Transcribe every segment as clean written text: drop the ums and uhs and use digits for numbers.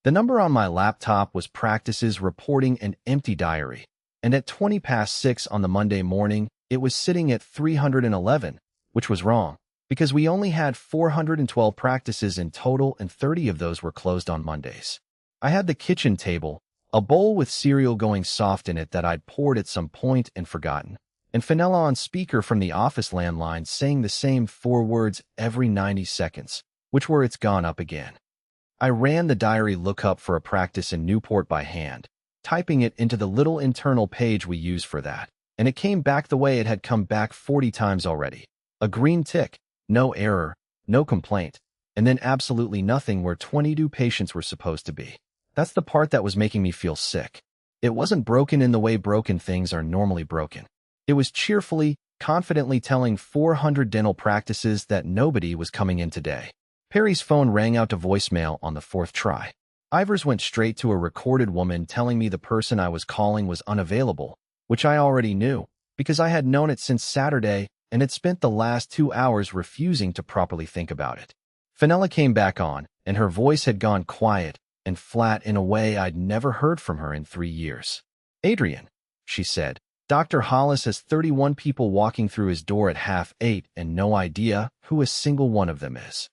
The number on my laptop was practices reporting an empty diary, and at 6:20 on the Monday morning, it was sitting at 311, which was wrong, because we only had 412 practices in total and 30 of those were closed on Mondays. I had the kitchen table, a bowl with cereal going soft in it that I'd poured at some point and forgotten, and Fenella on speaker from the office landline saying the same 4 words every 90 seconds, which were "it's gone up again." I ran the diary lookup for a practice in Newport by hand, typing it into the little internal page we use for that, and it came back the way it had come back 40 times already. A green tick, no error, no complaint, and then absolutely nothing where 22 patients were supposed to be. That's the part that was making me feel sick. It wasn't broken in the way broken things are normally broken. It was cheerfully, confidently telling 400 dental practices that nobody was coming in today. Perry's phone rang out to voicemail on the 4th try. Ivor's went straight to a recorded woman telling me the person I was calling was unavailable, which I already knew, because I had known it since Saturday and had spent the last 2 hours refusing to properly think about it. Fenella came back on, and her voice had gone quiet and flat in a way I'd never heard from her in 3 years. "Adrian," she said, "Dr. Hollis has 31 people walking through his door at 8:30 and no idea who a single one of them is.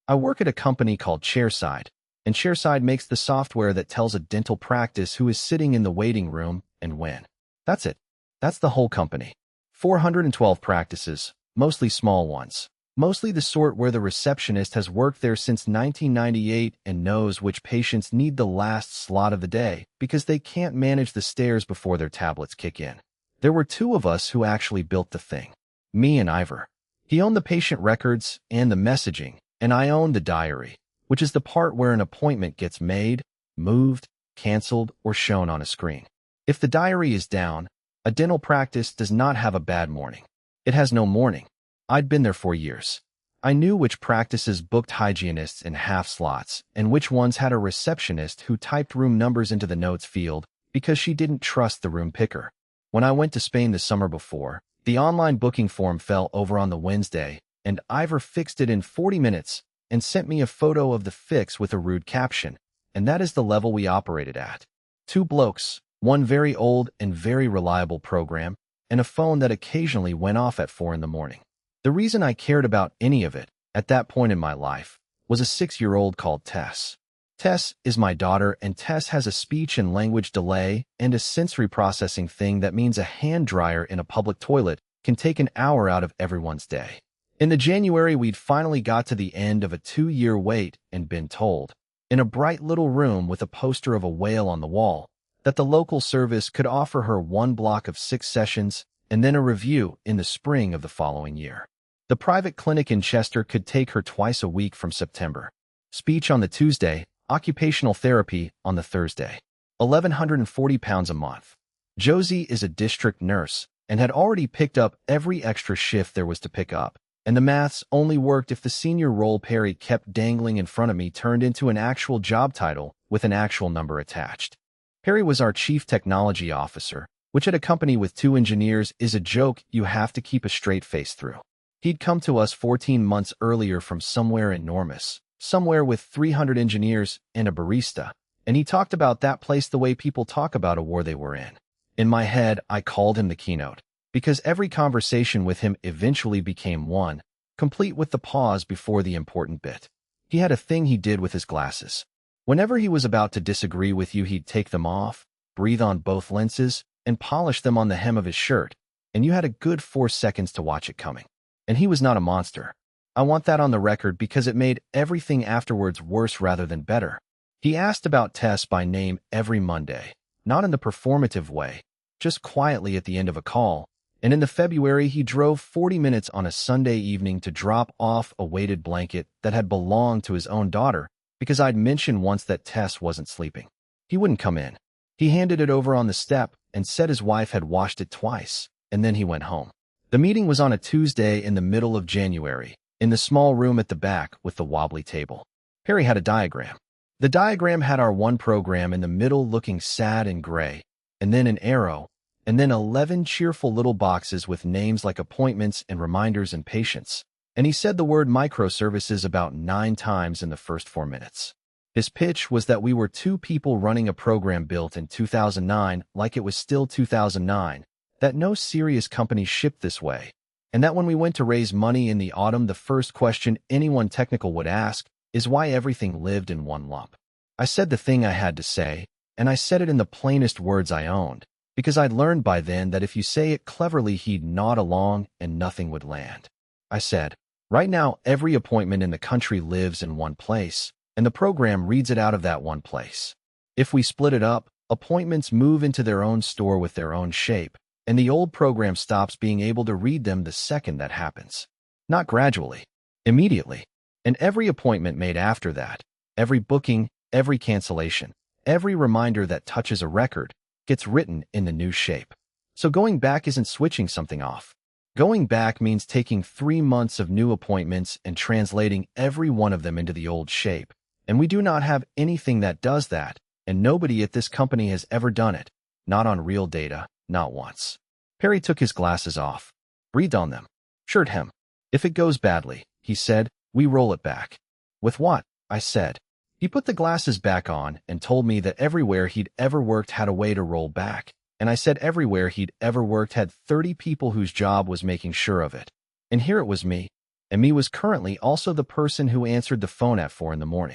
I work at a company called Chairside, and Chairside makes the software that tells a dental practice who is sitting in the waiting room and when. That's it. That's the whole company. 412 practices, mostly small ones. Mostly the sort where the receptionist has worked there since 1998 and knows which patients need the last slot of the day because they can't manage the stairs before their tablets kick in. There were 2 of us who actually built the thing. Me and Ivor. He owned the patient records and the messaging, and I owned the diary, which is the part where an appointment gets made, moved, canceled, or shown on a screen. If the diary is down, a dental practice does not have a bad morning. It has no morning. I'd been there for years. I knew which practices booked hygienists in half slots and which ones had a receptionist who typed room numbers into the notes field because she didn't trust the room picker. When I went to Spain the summer before, the online booking form fell over on the Wednesday, and Ivor fixed it in 40 minutes and sent me a photo of the fix with a rude caption, and that is the level we operated at. 2 blokes, one very old and very reliable program, and a phone that occasionally went off at 4 in the morning. The reason I cared about any of it, at that point in my life, was a 6-year-old called Tess. Tess is my daughter, and Tess has a speech and language delay and a sensory processing thing that means a hand dryer in a public toilet can take an hour out of everyone's day. In the January, we'd finally got to the end of a 2-year wait and been told, in a bright little room with a poster of a whale on the wall, that the local service could offer her 1 block of 6 sessions and then a review in the spring of the following year. The private clinic in Chester could take her twice a week from September. Speech on the Tuesday, occupational therapy on the Thursday. £1,140 a month. Josie is a district nurse and had already picked up every extra shift there was to pick up, and the maths only worked if the senior role Perry kept dangling in front of me turned into an actual job title with an actual number attached. Perry was our chief technology officer, which at a company with 2 engineers is a joke you have to keep a straight face through. He'd come to us 14 months earlier from somewhere enormous, somewhere with 300 engineers and a barista, and he talked about that place the way people talk about a war they were in. In my head, I called him the keynote, because every conversation with him eventually became one, complete with the pause before the important bit. He had a thing he did with his glasses. Whenever he was about to disagree with you, he'd take them off, breathe on both lenses, and polish them on the hem of his shirt, and you had a good 4 seconds to watch it coming. And he was not a monster. I want that on the record because it made everything afterwards worse rather than better. He asked about Tess by name every Monday, not in the performative way, just quietly at the end of a call, and in the February he drove 40 minutes on a Sunday evening to drop off a weighted blanket that had belonged to his own daughter because I'd mentioned once that Tess wasn't sleeping. He wouldn't come in. He handed it over on the step and said his wife had washed it twice, and then he went home. The meeting was on a Tuesday in the middle of January, in the small room at the back with the wobbly table. Perry had a diagram. The diagram had our one program in the middle looking sad and gray, and then an arrow, and then 11 cheerful little boxes with names like appointments and reminders and patients. And he said the word microservices about 9 times in the first 4 minutes. His pitch was that we were two people running a program built in 2009 like it was still 2009, that no serious company shipped this way, and that when we went to raise money in the autumn, the first question anyone technical would ask is why everything lived in one lump. I said the thing I had to say, and I said it in the plainest words I owned, because I'd learned by then that if you say it cleverly, he'd nod along and nothing would land. I said, right now, every appointment in the country lives in one place, and the program reads it out of that one place. If we split it up, appointments move into their own store with their own shape, and the old program stops being able to read them the second that happens. Not gradually, immediately. And every appointment made after that, every booking, every cancellation, every reminder that touches a record, gets written in the new shape. So going back isn't switching something off. Going back means taking 3 months of new appointments and translating every one of them into the old shape. And we do not have anything that does that, and nobody at this company has ever done it. Not on real data, not once. Perry took his glasses off, breathed on them, assured him. If it goes badly, he said, we roll it back. With what? I said. He put the glasses back on and told me that everywhere he'd ever worked had a way to roll back. And I said everywhere he'd ever worked had 30 people whose job was making sure of it. And here it was me. And me was currently also the person who answered the phone at 4 a.m.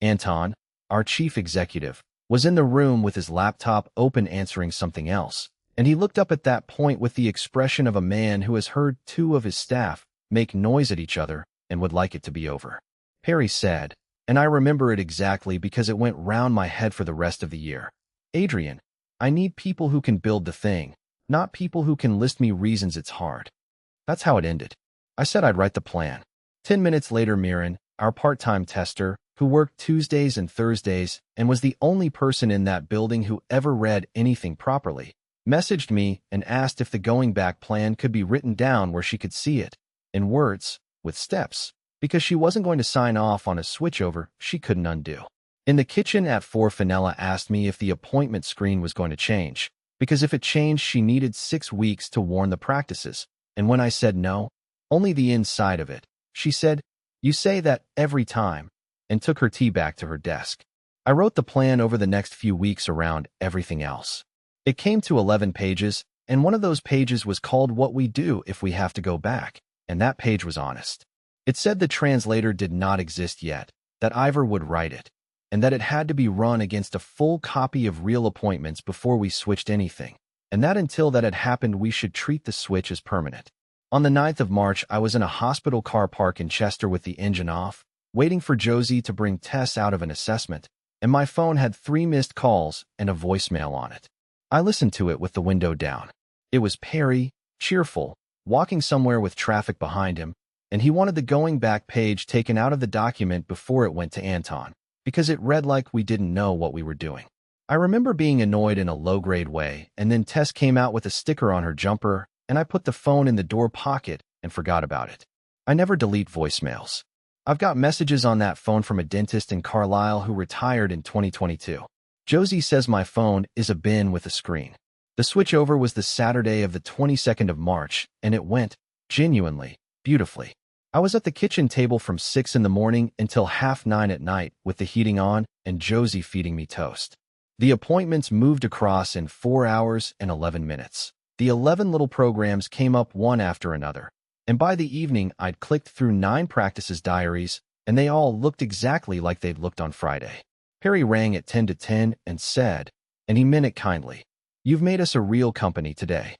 Anton, our chief executive, was in the room with his laptop open answering something else. And he looked up at that point with the expression of a man who has heard 2 of his staff make noise at each other and would like it to be over. Perry said, and I remember it exactly because it went round my head for the rest of the year. Adrian, I need people who can build the thing, not people who can list me reasons it's hard. That's how it ended. I said I'd write the plan. 10 minutes later, Miran, our part-time tester, who worked Tuesdays and Thursdays and was the only person in that building who ever read anything properly, messaged me and asked if the going back plan could be written down where she could see it, in words, with steps, because she wasn't going to sign off on a switchover she couldn't undo. In the kitchen at 4, Fenella asked me if the appointment screen was going to change, because if it changed, she needed 6 weeks to warn the practices, and when I said no, only the inside of it, she said, you say that every time, and took her tea back to her desk. I wrote the plan over the next few weeks around everything else. It came to 11 pages, and one of those pages was called What We Do If We Have to Go Back, and that page was honest. It said the translator did not exist yet, that Ivor would write it, and that it had to be run against a full copy of real appointments before we switched anything, and that until that had happened we should treat the switch as permanent. On the 9th of March, I was in a hospital car park in Chester with the engine off, waiting for Josie to bring Tess out of an assessment, and my phone had 3 missed calls and a voicemail on it. I listened to it with the window down. It was Perry, cheerful, walking somewhere with traffic behind him, and he wanted the going back page taken out of the document before it went to Anton, because it read like we didn't know what we were doing. I remember being annoyed in a low-grade way, and then Tess came out with a sticker on her jumper, and I put the phone in the door pocket and forgot about it. I never delete voicemails. I've got messages on that phone from a dentist in Carlisle who retired in 2022. Josie says my phone is a bin with a screen. The switchover was the Saturday of the 22nd of March, and it went, genuinely, beautifully. I was at the kitchen table from 6 a.m. until 9:30 at night with the heating on and Josie feeding me toast. The appointments moved across in 4 hours and 11 minutes. The 11 little programs came up one after another. And by the evening, I'd clicked through 9 practices diaries, and they all looked exactly like they'd looked on Friday. Perry rang at 10 to 10 and said, and he meant it kindly, you've made us a real company today.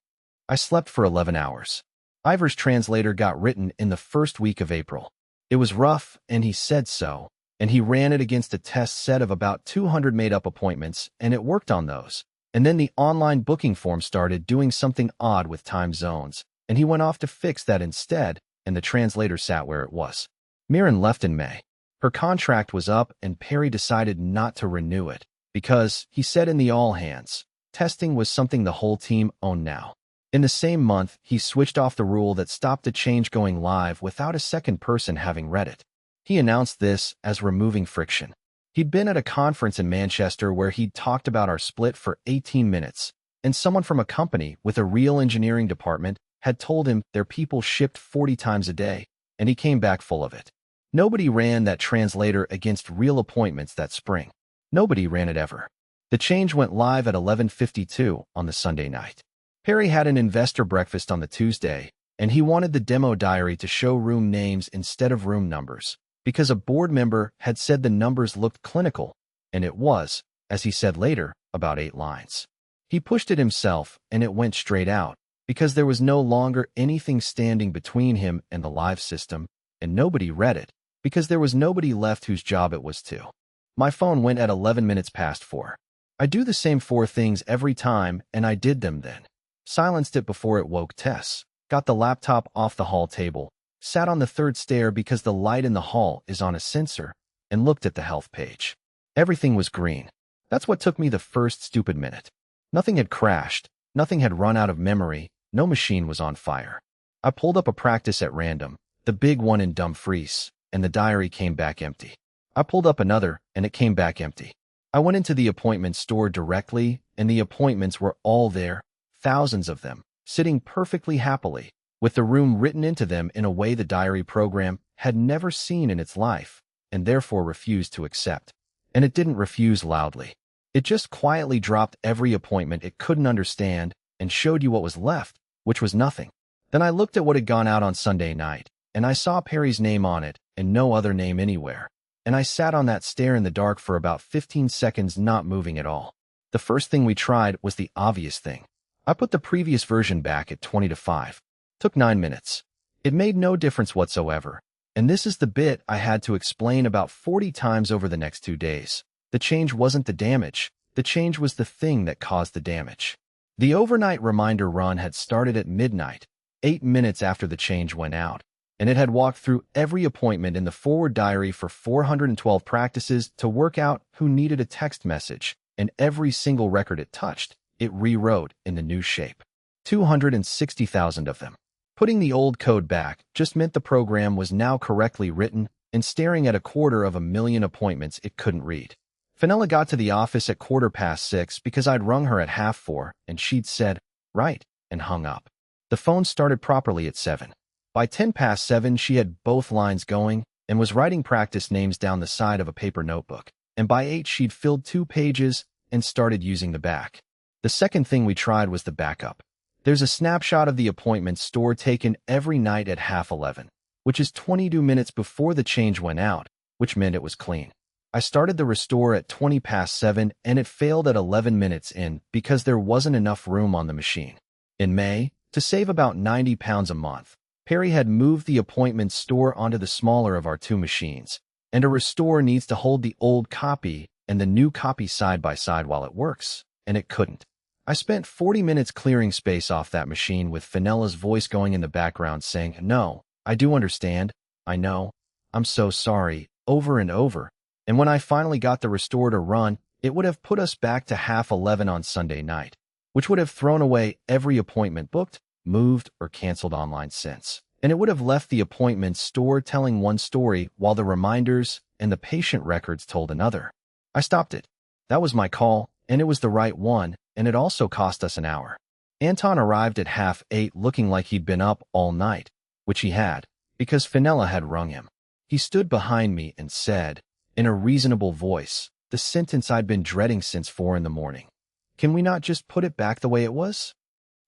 I slept for 11 hours. Ivor's translator got written in the first week of April. It was rough, and he said so, and he ran it against a test set of about 200 made-up appointments, and it worked on those. And then the online booking form started doing something odd with time zones, and he went off to fix that instead, and the translator sat where it was. Miran left in May. Her contract was up, and Perry decided not to renew it, because, he said in the all-hands, testing was something the whole team owned now. In the same month, he switched off the rule that stopped the change going live without a second person having read it. He announced this as removing friction. He'd been at a conference in Manchester where he'd talked about our split for 18 minutes, and someone from a company with a real engineering department had told him their people shipped 40 times a day, and he came back full of it. Nobody ran that translator against real appointments that spring. Nobody ran it ever. The change went live at 11:52 on the Sunday night. Perry had an investor breakfast on the Tuesday, and he wanted the demo diary to show room names instead of room numbers, because a board member had said the numbers looked clinical, and it was, as he said later, about 8 lines. He pushed it himself, and it went straight out, because there was no longer anything standing between him and the live system, and nobody read it, because there was nobody left whose job it was to. My phone went at 11 minutes past 4. I do the same 4 things every time, and I did them then. Silenced it before it woke Tess, got the laptop off the hall table, sat on the 3rd stair because the light in the hall is on a sensor, and looked at the health page. Everything was green. That's what took me the first stupid minute. Nothing had crashed, nothing had run out of memory, no machine was on fire. I pulled up a practice at random, the big one in Dumfries, and the diary came back empty. I pulled up another, and it came back empty. I went into the appointment store directly, and the appointments were all there, thousands of them, sitting perfectly happily, with the room written into them in a way the diary program had never seen in its life, and therefore refused to accept. And it didn't refuse loudly. It just quietly dropped every appointment it couldn't understand and showed you what was left, which was nothing. Then I looked at what had gone out on Sunday night, and I saw Perry's name on it and no other name anywhere. And I sat on that stair in the dark for about 15 seconds, not moving at all. The first thing we tried was the obvious thing. I put the previous version back at 20 to 5. Took 9 minutes. It made no difference whatsoever. And this is the bit I had to explain about 40 times over the next 2 days. The change wasn't the damage. The change was the thing that caused the damage. The overnight reminder run had started at midnight, 8 minutes after the change went out, and it had walked through every appointment in the forward diary for 412 practices to work out who needed a text message, and every single record it touched, it rewrote in the new shape. 260,000 of them. Putting the old code back just meant the program was now correctly written and staring at 250,000 appointments it couldn't read. Fenella got to the office at 6:15 because I'd rung her at 4:30, and she'd said, "Right," and hung up. The phone started properly at 7. By 7:10, she had both lines going and was writing practice names down the side of a paper notebook. And by 8, she'd filled 2 pages and started using the back. The second thing we tried was the backup. There's a snapshot of the appointment store taken every night at 11:30, which is 22 minutes before the change went out, which meant it was clean. I started the restore at 7:20, and it failed at 11 minutes in because there wasn't enough room on the machine. In May, to save about £90 a month, Perry had moved the appointment store onto the smaller of our 2 machines, and a restore needs to hold the old copy and the new copy side by side while it works, and it couldn't. I spent 40 minutes clearing space off that machine with Fenella's voice going in the background saying, "No, I do understand, I know, I'm so sorry," over and over. And when I finally got the restore to run, it would have put us back to 11:30 on Sunday night, which would have thrown away every appointment booked, moved, or canceled online since. And it would have left the appointment store telling one story while the reminders and the patient records told another. I stopped it. That was my call, and it was the right one, and it also cost us an hour. Anton arrived at 8:30 looking like he'd been up all night, which he had, because Fenella had rung him. He stood behind me and said, in a reasonable voice, the sentence I'd been dreading since 4 in the morning. "Can we not just put it back the way it was?"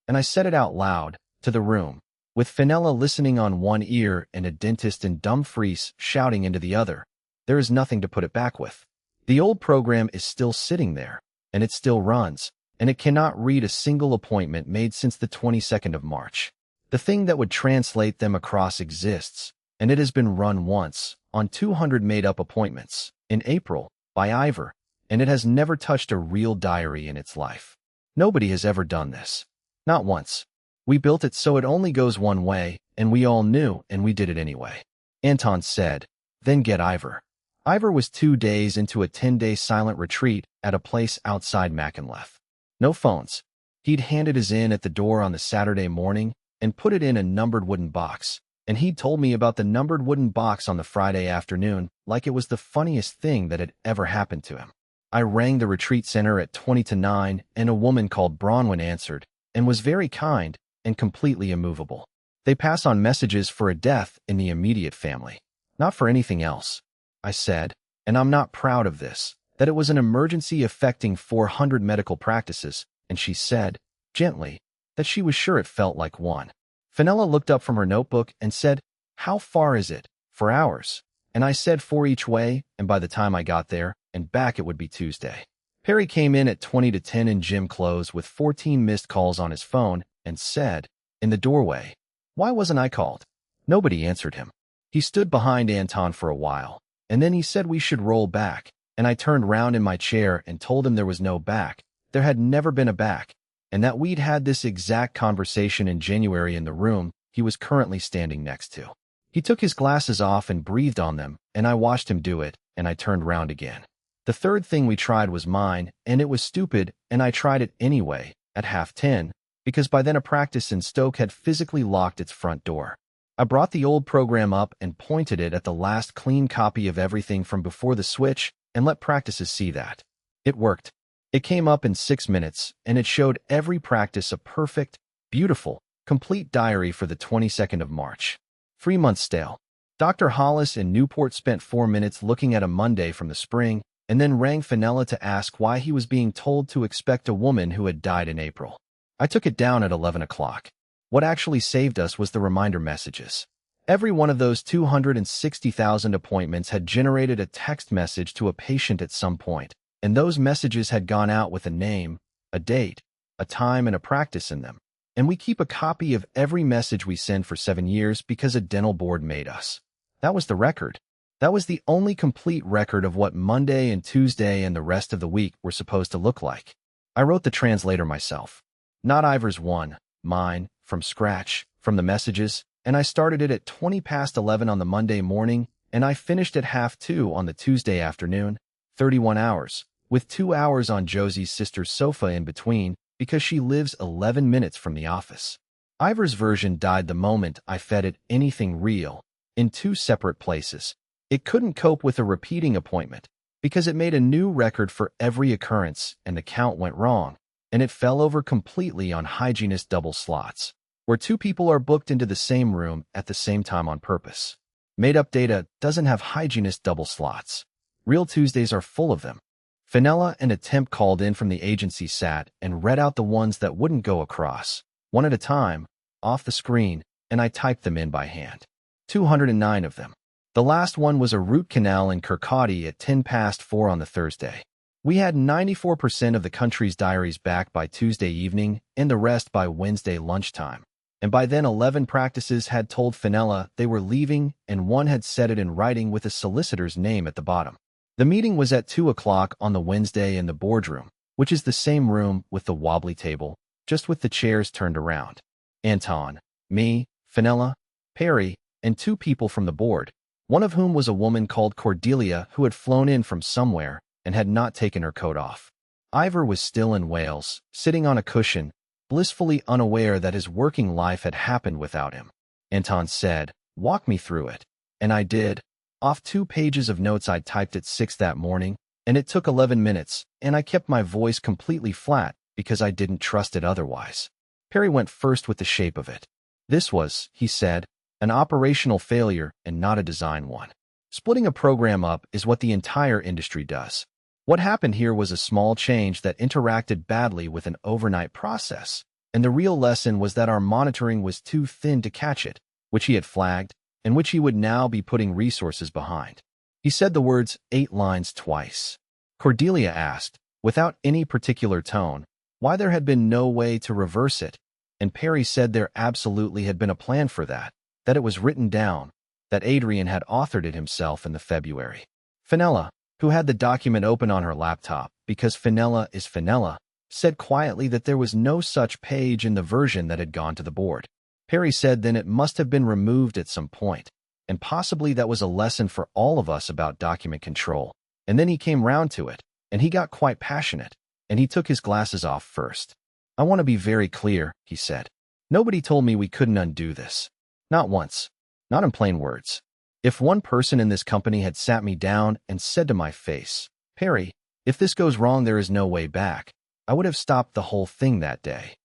And I said it out loud, to the room, with Fenella listening on one ear and a dentist in Dumfries shouting into the other. There is nothing to put it back with. The old program is still sitting there, and it still runs, and it cannot read a single appointment made since the 22nd of March. The thing that would translate them across exists, and it has been run once, on 200 made-up appointments, in April, by Ivor, and it has never touched a real diary in its life. Nobody has ever done this. Not once. We built it so it only goes one way, and we all knew, and we did it anyway. Anton said, "Then get Ivor." Ivor was 2 days into a 10-day silent retreat at a place outside Mackinac. No phones. He'd handed his in at the door on the Saturday morning and put it in a numbered wooden box, and he'd told me about the numbered wooden box on the Friday afternoon like it was the funniest thing that had ever happened to him. I rang the retreat center at 20 to 9, and a woman called Bronwyn answered, and was very kind and completely immovable. They pass on messages for a death in the immediate family. Not for anything else, I said, and I'm not proud of this, that it was an emergency affecting 400 medical practices, and she said, gently, that she was sure it felt like one. Fenella looked up from her notebook and said, how far is it? 4 hours. And I said 4 each way, and by the time I got there and back it would be Tuesday. Perry came in at 20 to 10 in gym clothes with 14 missed calls on his phone and said, in the doorway, why wasn't I called? Nobody answered him. He stood behind Anton for a while, and then he said we should roll back, and I turned round in my chair and told him there was no back. There had never been a back, and that we'd had this exact conversation in January in the room he was currently standing next to. He took his glasses off and breathed on them, and I watched him do it, and I turned round again. The third thing we tried was mine, and it was stupid, and I tried it anyway, at 10:30, because by then a practice in Stoke had physically locked its front door. I brought the old program up and pointed it at the last clean copy of everything from before the switch and let practices see that. It worked. It came up in 6 minutes, and it showed every practice a perfect, beautiful, complete diary for the 22nd of March. 3 months stale. Dr. Hollis in Newport spent 4 minutes looking at a Monday from the spring, and then rang Fenella to ask why he was being told to expect a woman who had died in April. I took it down at 11 o'clock. What actually saved us was the reminder messages. Every one of those 260,000 appointments had generated a text message to a patient at some point, and those messages had gone out with a name, a date, a time, and a practice in them. And we keep a copy of every message we send for 7 years because a dental board made us. That was the record. That was the only complete record of what Monday and Tuesday and the rest of the week were supposed to look like. I wrote the translator myself. Not Ivor's one, mine, from scratch, from the messages, and I started it at 20 past 11 on the Monday morning, and I finished at 2:30 on the Tuesday afternoon, 31 hours, with 2 hours on Josie's sister's sofa in between because she lives 11 minutes from the office. Ivor's version died the moment I fed it anything real, in 2 separate places. It couldn't cope with a repeating appointment because it made a new record for every occurrence and the count went wrong, and it fell over completely on hygienist double slots, where 2 people are booked into the same room at the same time on purpose. Made-up data doesn't have hygienist double slots. Real Tuesdays are full of them. Fenella and a temp called in from the agency sat and read out the ones that wouldn't go across, one at a time, off the screen, and I typed them in by hand. 209 of them. The last one was a root canal in Kirkcaldy at 10 past 4 on the Thursday. We had 94% of the country's diaries back by Tuesday evening and the rest by Wednesday lunchtime. And by then 11 practices had told Fenella they were leaving and one had said it in writing with a solicitor's name at the bottom. The meeting was at 2 o'clock on the Wednesday in the boardroom, which is the same room with the wobbly table, just with the chairs turned around. Anton, me, Fenella, Perry, and 2 people from the board, one of whom was a woman called Cordelia who had flown in from somewhere and had not taken her coat off. Ivor was still in Wales, sitting on a cushion, blissfully unaware that his working life had happened without him. Anton said, "Walk me through it." And I did. Off 2 pages of notes I'd typed at 6 that morning, and it took 11 minutes, and I kept my voice completely flat because I didn't trust it otherwise. Perry went first with the shape of it. This was, he said, an operational failure and not a design one. Splitting a program up is what the entire industry does. What happened here was a small change that interacted badly with an overnight process, and the real lesson was that our monitoring was too thin to catch it, which he had flagged, and which he would now be putting resources behind. He said the words 8 lines twice. Cordelia asked, without any particular tone, why there had been no way to reverse it, and Perry said there absolutely had been a plan for that it was written down, that Adrian had authored it himself in the February. Fenella, who had the document open on her laptop because Fenella is Fenella, said quietly that there was no such page in the version that had gone to the board. Perry said then it must have been removed at some point, and possibly that was a lesson for all of us about document control. And then he came round to it, and he got quite passionate, and he took his glasses off first. "I want to be very clear," he said. "Nobody told me we couldn't undo this. Not once. Not in plain words. If one person in this company had sat me down and said to my face, 'Perry, if this goes wrong there is no way back,' I would have stopped the whole thing that day.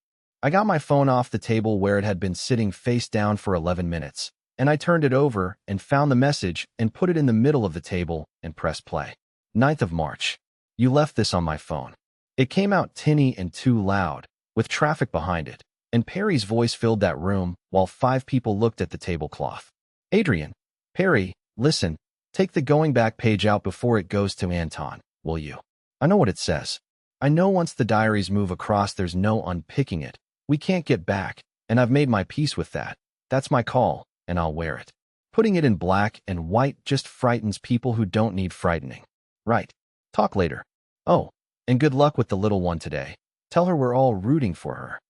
I got my phone off the table where it had been sitting face down for 11 minutes, and I turned it over and found the message and put it in the middle of the table and pressed play. 9th of March. You left this on my phone. It came out tinny and too loud, with traffic behind it, and Perry's voice filled that room while 5 people looked at the tablecloth. Adrian, Perry, listen, take the going back page out before it goes to Anton, will you? I know what it says. I know once the diaries move across there's no unpicking it. We can't get back, and I've made my peace with that. That's my call, and I'll wear it. Putting it in black and white just frightens people who don't need frightening. Right. Talk later. Oh, and good luck with the little one today. Tell her we're all rooting for her.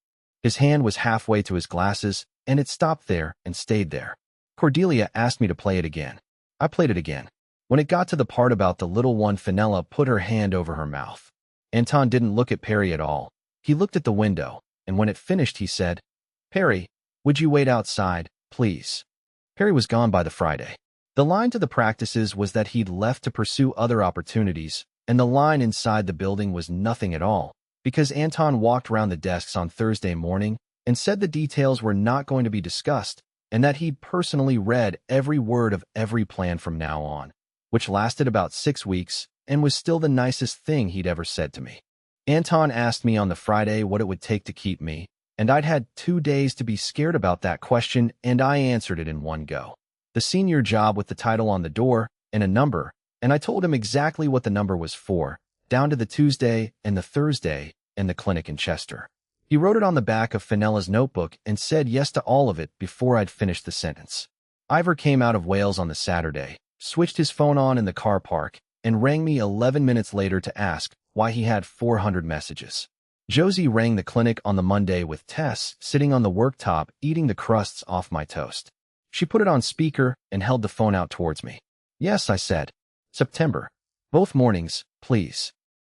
His hand was halfway to his glasses, and it stopped there and stayed there. Cordelia asked me to play it again. I played it again. When it got to the part about the little one, Fenella put her hand over her mouth. Anton didn't look at Perry at all. He looked at the window, and when it finished, he said, Perry, would you wait outside, please? Perry was gone by the Friday. The line to the practices was that he'd left to pursue other opportunities, and the line inside the building was nothing at all, because Anton walked around the desks on Thursday morning and said the details were not going to be discussed, and that he'd personally read every word of every plan from now on, which lasted about 6 weeks and was still the nicest thing he'd ever said to me. Anton asked me on the Friday what it would take to keep me, and I'd had 2 days to be scared about that question, and I answered it in one go. The senior job with the title on the door and a number, and I told him exactly what the number was for, down to the Tuesday and the Thursday and the clinic in Chester. He wrote it on the back of Fenella's notebook and said yes to all of it before I'd finished the sentence. Ivor came out of Wales on the Saturday, switched his phone on in the car park, and rang me 11 minutes later to ask why he had 400 messages. Josie rang the clinic on the Monday with Tess sitting on the worktop eating the crusts off my toast. She put it on speaker and held the phone out towards me. Yes, I said. September. Both mornings, please.